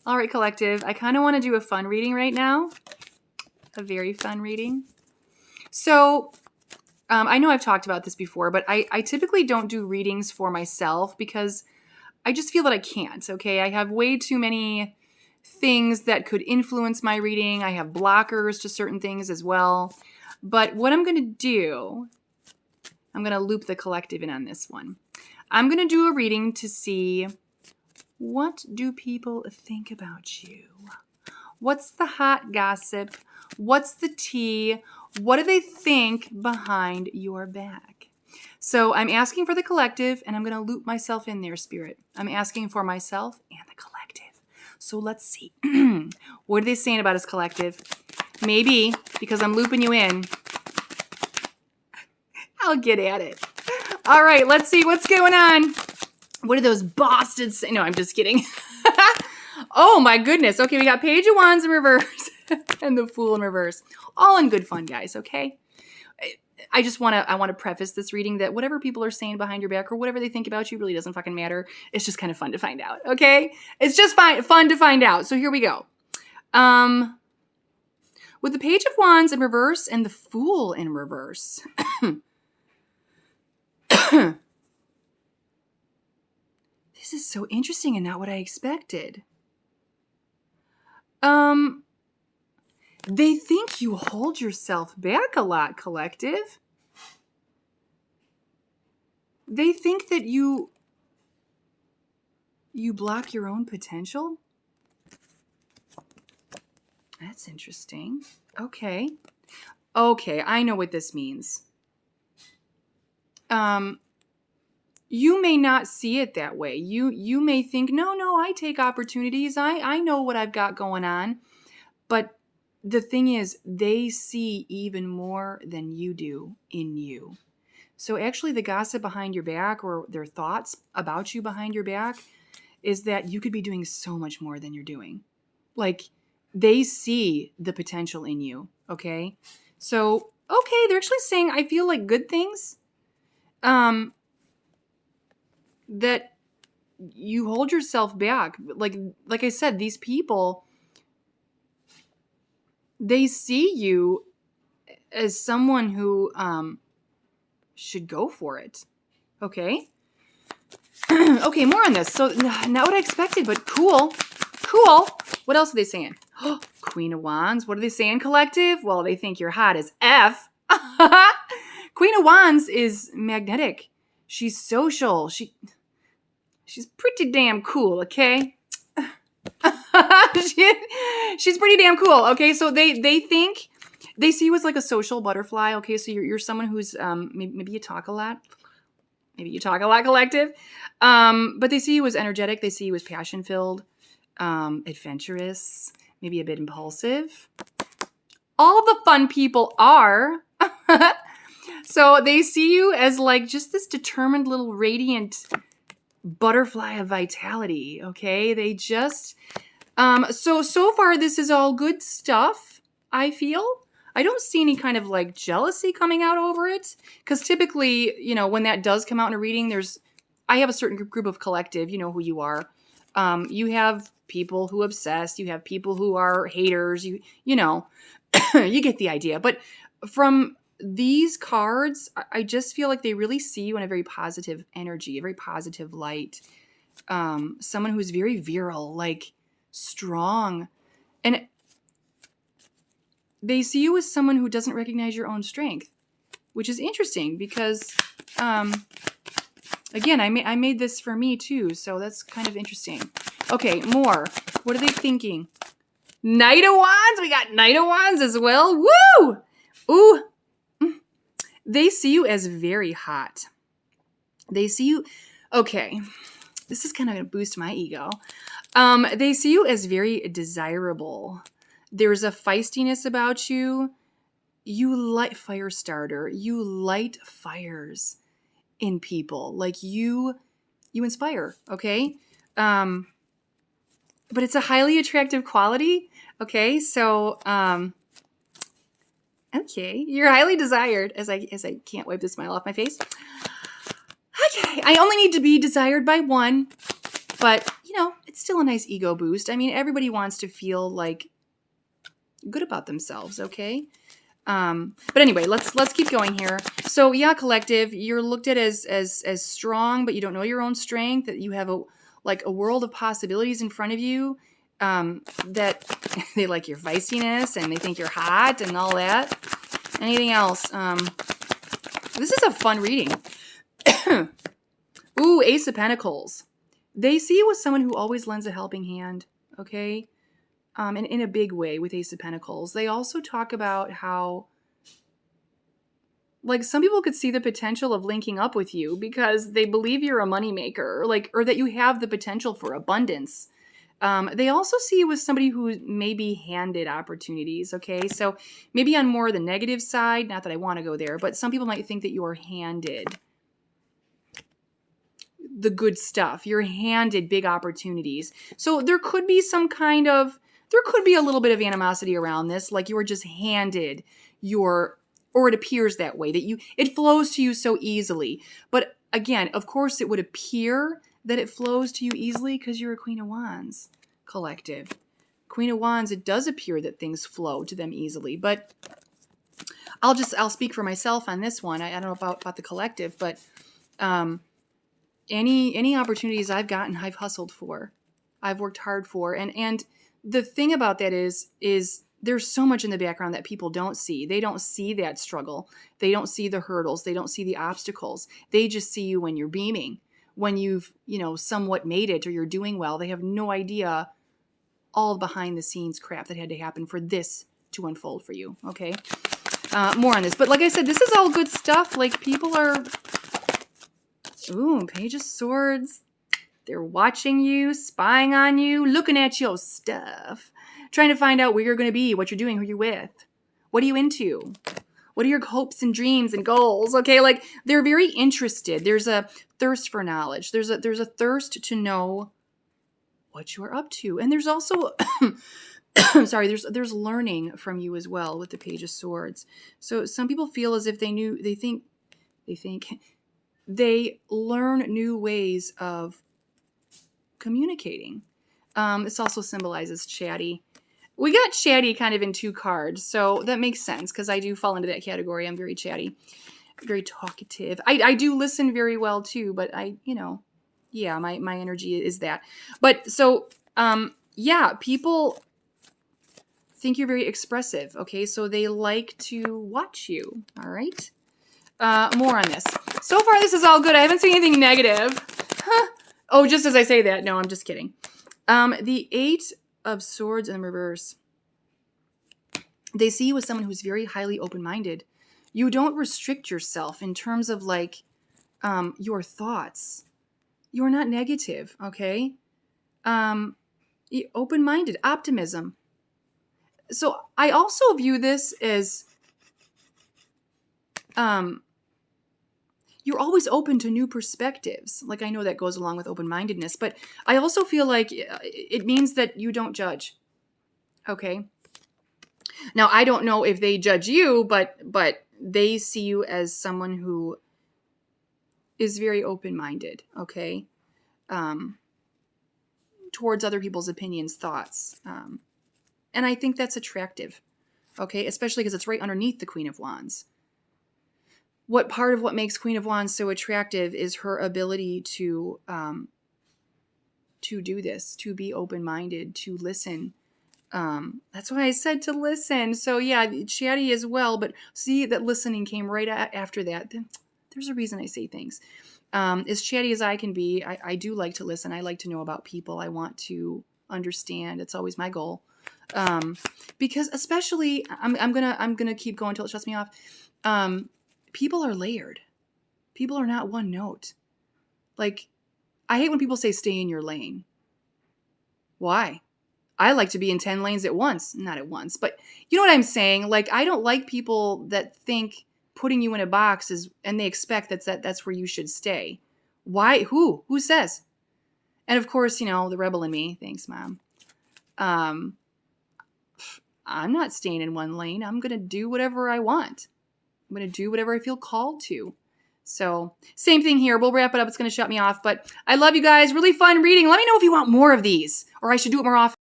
All right, collective. I kind of want to do a fun reading right now. A very fun reading. So I know I've talked about this before, but I typically don't do readings for myself because I just feel that I can't, okay? I have way too many things that could influence my reading. I have blockers to certain things as well. But what I'm going to do, I'm going to loop the collective in on this one. I'm going to do a reading to see, what do people think about you? What's the hot gossip? What's the tea? What do they think behind your back? So I'm asking for the collective, and I'm going to loop myself in there, Spirit. I'm asking for myself and the collective. So let's see. What are they saying about us, collective? Maybe, because I'm looping you in, I'll get at it. All right, let's see what's going on. What are those Boston say? No, I'm just kidding. Oh my goodness. Okay, we got Page of Wands in reverse and the Fool in reverse. All in good fun, guys, okay? I want to preface this reading that whatever people are saying behind your back or whatever they think about you really doesn't fucking matter. It's just kind of fun to find out, okay? It's just fun to find out. So here we go. With the Page of Wands in reverse and the Fool in reverse. This is so interesting and not what I expected. They think you hold yourself back a lot, collective. They think that you block your own potential. That's interesting. Okay, I know what this means. You may not see it that way. You may think, no, I take opportunities. I know what I've got going on. But the thing is, they see even more than you do in you. So actually the gossip behind your back or their thoughts about you behind your back is that you could be doing so much more than you're doing. Like, they see the potential in you, okay? So, okay, they're actually saying, I feel like good things. That you hold yourself back. Like I said, these people, they see you as someone who should go for it. Okay? Okay, more on this. So not what I expected, but cool. What else are they saying? Queen of Wands. What are they saying, collective? Well, they think you're hot as F. Queen of Wands is magnetic. She's social. She's pretty damn cool, okay? She's pretty damn cool, okay? So they think, they see you as like a social butterfly, okay? So you're someone who's, maybe you talk a lot. Maybe you talk a lot, collective. But they see you as energetic. They see you as passion-filled, adventurous, maybe a bit impulsive. All the fun people are. So they see you as like just this determined little radiant butterfly of vitality, okay? They just, so far this is all good stuff, I feel. I don't see any kind of like jealousy coming out over it, because typically, when that does come out in a reading, I have a certain group of collective, you know who you are. You have people who obsess, you have people who are haters, you know, you get the idea. But from these cards, I just feel like they really see you in a very positive energy, a very positive light. Someone who's very virile, like strong. And they see you as someone who doesn't recognize your own strength, which is interesting because, again, I made this for me too. So that's kind of interesting. Okay, more. What are they thinking? Knight of Wands. We got Knight of Wands as well. Woo! Ooh. They see you as very hot. They see you, okay, this is kind of going to boost my ego. They see you as very desirable. There's a feistiness about you. You light fire starter. You light fires in people. Like you inspire, okay? But it's a highly attractive quality, okay? So, okay, you're highly desired, as I can't wipe the smile off my face. Okay, I only need to be desired by one, but it's still a nice ego boost. I mean, everybody wants to feel like good about themselves, okay? But anyway, let's keep going here. So yeah, collective, you're looked at as strong, but you don't know your own strength, that you have a world of possibilities in front of you, that they like your feistiness and they think you're hot and all that. Anything else? This is a fun reading. Ooh, Ace of Pentacles. They see you as someone who always lends a helping hand, okay? And in a big way with Ace of Pentacles. They also talk about how, like, some people could see the potential of linking up with you because they believe you're a moneymaker, or that you have the potential for abundance. They also see you as somebody who may be handed opportunities, okay? So maybe on more the negative side, not that I want to go there, but some people might think that you're handed the good stuff. You're handed big opportunities. So there could be a little bit of animosity around this, like you were just handed or it appears that way, that it flows to you so easily. But again, of course, it would appear that it flows to you easily because you're a Queen of Wands, collective. Queen of Wands, it does appear that things flow to them easily, but I'll speak for myself on this one. I don't know about the collective, but any opportunities I've gotten, I've hustled for. I've worked hard for. And the thing about that is there's so much in the background that people don't see. They don't see that struggle. They don't see the hurdles. They don't see the obstacles. They just see you when you're beaming, when you've, somewhat made it or you're doing well. They have no idea all the behind the scenes crap that had to happen for this to unfold for you. Okay. More on this. But like I said, this is all good stuff. Like, people are... Ooh, Page of Swords. They're watching you, spying on you, looking at your stuff, trying to find out where you're going to be, what you're doing, who you're with. What are you into? What are your hopes and dreams and goals? Okay, like, they're very interested. There's a thirst for knowledge. There's a thirst to know what you're up to. And there's also there's learning from you as well with the Page of Swords. So some people feel as if they learn new ways of communicating. This also symbolizes chatty. We got chatty kind of in 2 cards, so that makes sense because I do fall into that category. I'm very chatty, very talkative. I do listen very well too, but my energy is that. But so, people think you're very expressive, okay? So they like to watch you, all right? More on this. So far, this is all good. I haven't seen anything negative. Huh. Oh, just as I say that. No, I'm just kidding. The 8 of Swords in reverse. They see you as someone who's very highly open-minded. You don't restrict yourself in terms of, your thoughts. You're not negative, okay? Open-minded, optimism. So I also view this as... you're always open to new perspectives. Like, I know that goes along with open-mindedness, but I also feel like it means that you don't judge. Okay. Now, I don't know if they judge you, but they see you as someone who is very open-minded. Okay. Towards other people's opinions, thoughts. And I think that's attractive. Okay. Especially because it's right underneath the Queen of Wands. Part of what makes Queen of Wands so attractive is her ability to do this, to be open-minded, to listen. That's why I said to listen. So yeah, chatty as well, but see that listening came right after that. There's a reason I say things. As chatty as I can be, I do like to listen. I like to know about people. I want to understand. It's always my goal. Because especially, I'm gonna keep going until it shuts me off. People are layered. People are not one note. Like, I hate when people say stay in your lane. Why? I like to be in 10 lanes at once. Not at once, but you know what I'm saying? Like, I don't like people that think putting you in a box and they expect that's where you should stay. Why? Who says? And of course, the rebel in me. Thanks, Mom. I'm not staying in one lane. I'm going to do whatever I want. I'm going to do whatever I feel called to. So same thing here. We'll wrap it up. It's going to shut me off. But I love you guys. Really fun reading. Let me know if you want more of these or I should do it more often.